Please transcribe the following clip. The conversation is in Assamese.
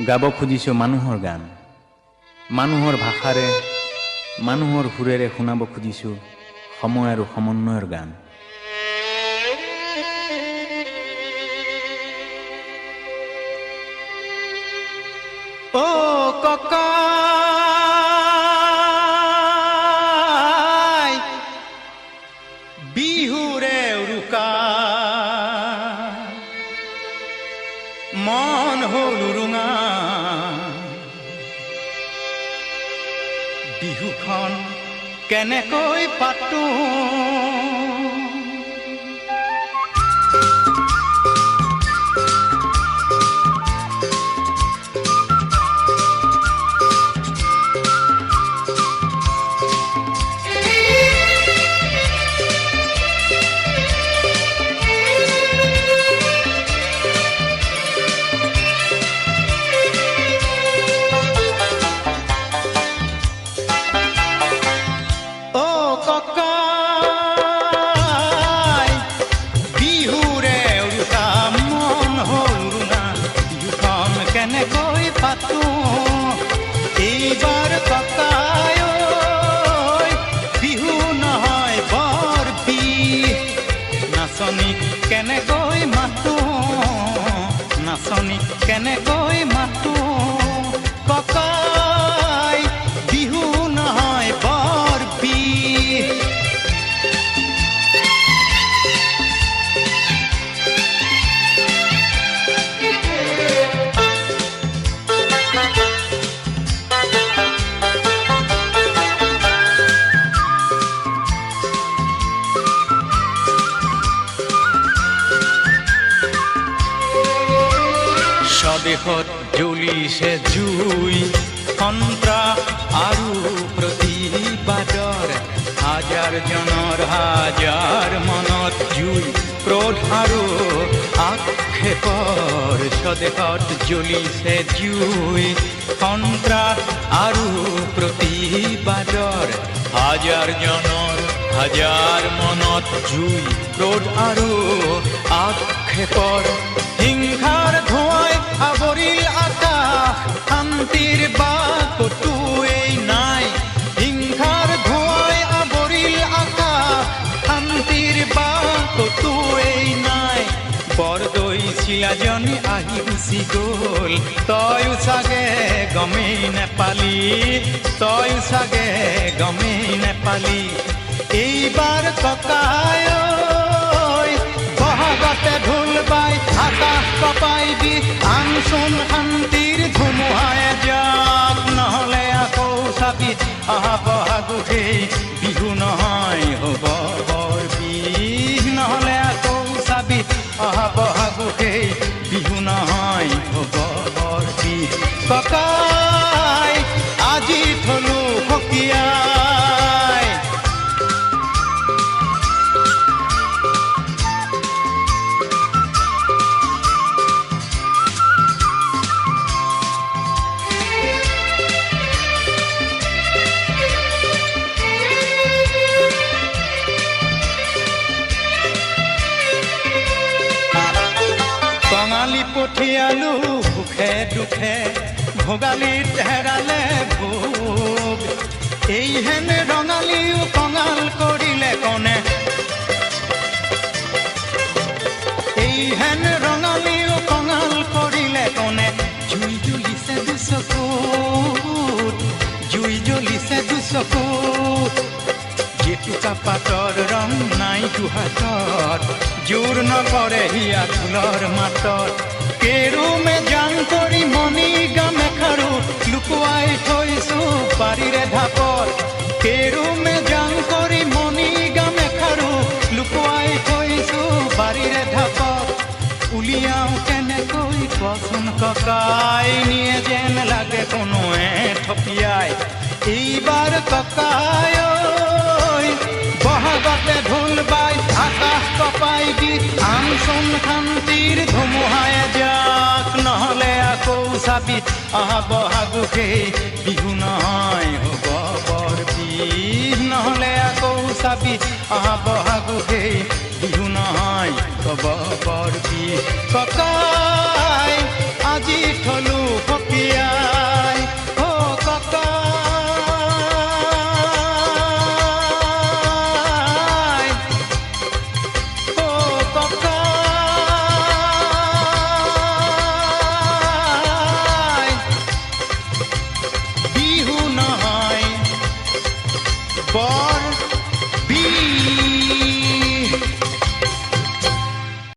গাব খুজিছোঁ মানুহৰ গান, মানুহৰ ভাষাৰে মানুহৰ সুৰেৰে শুনাব খুজিছোঁ সময় আৰু সমন্বয়ৰ গান। ও ককা বিহুৰে উৰুকা মন হ'ল উৰুঙা, বিহুখন কেনেকৈ পাতো এইবাৰ ককাই বিহু নহয় বৰ বিহ, নাচনীক কেনেকৈ মাতো, নাচনীক কেনেকৈ মাতো, ককাই বিহু নহয় বৰ বিহ। স্বদেশত জ্বলিছে জুই, সন্ত্ৰাস আৰু প্ৰতিবাদৰ, হাজাৰ জনৰ হাজাৰ মনত জুই, ক্ৰোধ আৰু আক্ষেপৰ। স্বদেশত জ্বলিছে জুই, সন্ত্ৰাস আৰু প্ৰতিবাদৰ, হাজাৰ জনৰ হাজাৰ মনত জুই, ক্ৰোধ আৰু আক্ষেপৰ। হিংসাৰ ধোঁৱাই আৱৰিল আকাশ, শান্তিৰ বাট ক'তোৱেই নাই, হিংসাৰ ধোঁৱাই আৱৰিল আকাশ, শান্তিৰ বাট ক'তোৱেই নাই। বৰদৈ চিলাজনী আহি গুচি গ'ল, তয়ো চাগে গমেই নেপালি, তয়ো চাগে গমেই নেপালি। এইবাৰ ককাই বহাগতে ঢোল বাই আকাশ কপাই দি আনচোন শান্তিৰ ধুমুহাই যাক, নহ'লে আকৌ চাবি অহা বহাগেই বিহু নহয় হ'ব বৰ বিহ, নহ'লে আকৌ চাবি অহা বহাগেই বিহু নহয় হ'ব বৰ বিহ। ককাই আজি থলো সকিয়াই, কঙালী পঠিয়ালো সুখে দুখে, ভোগালীত হেৰালে ভোগ, এইহেন ৰঙালীও কঙাল কৰিলে কনে, এইহেন ৰঙালীও কঙাল কৰিলে কনে। জুই জ্বলিছে দুচকুত, জুই জ্বলিছে দুচকুত, জেতুকা পাতৰ ৰং নাই দুহাতত, জোৰ নকৰে হিয়া ফুলৰ মাতত। কেৰুমে জান কৰি মণি গামে খাৰু, লুকুৱাই থৈছো পাৰিৰে ঢাপত, কেৰুমে জান কৰি মণি গামে খাৰু, লুকুৱাই থৈছো পাৰিৰে ঢাপত। উলিয়াও কেনেকৈ কচোন ককাই, নিয়ে যেন লাগে কোনোৱে থপিয়াই। এইবাৰ ককাই বহাগতে ঢোল বাই আকাশ কপাই দি আনচোন শান্তিৰ ধুমুহাই যাক, নহ'লে আকৌ চাবি অহা বহাগেই বিহু নহয় হ'ব বৰ বিহ, নহ'লে আকৌ চাবি অহা বহাগেই বিহু নহয় হ'ব বৰ বিহ। ককাই আজি থলো দিয়া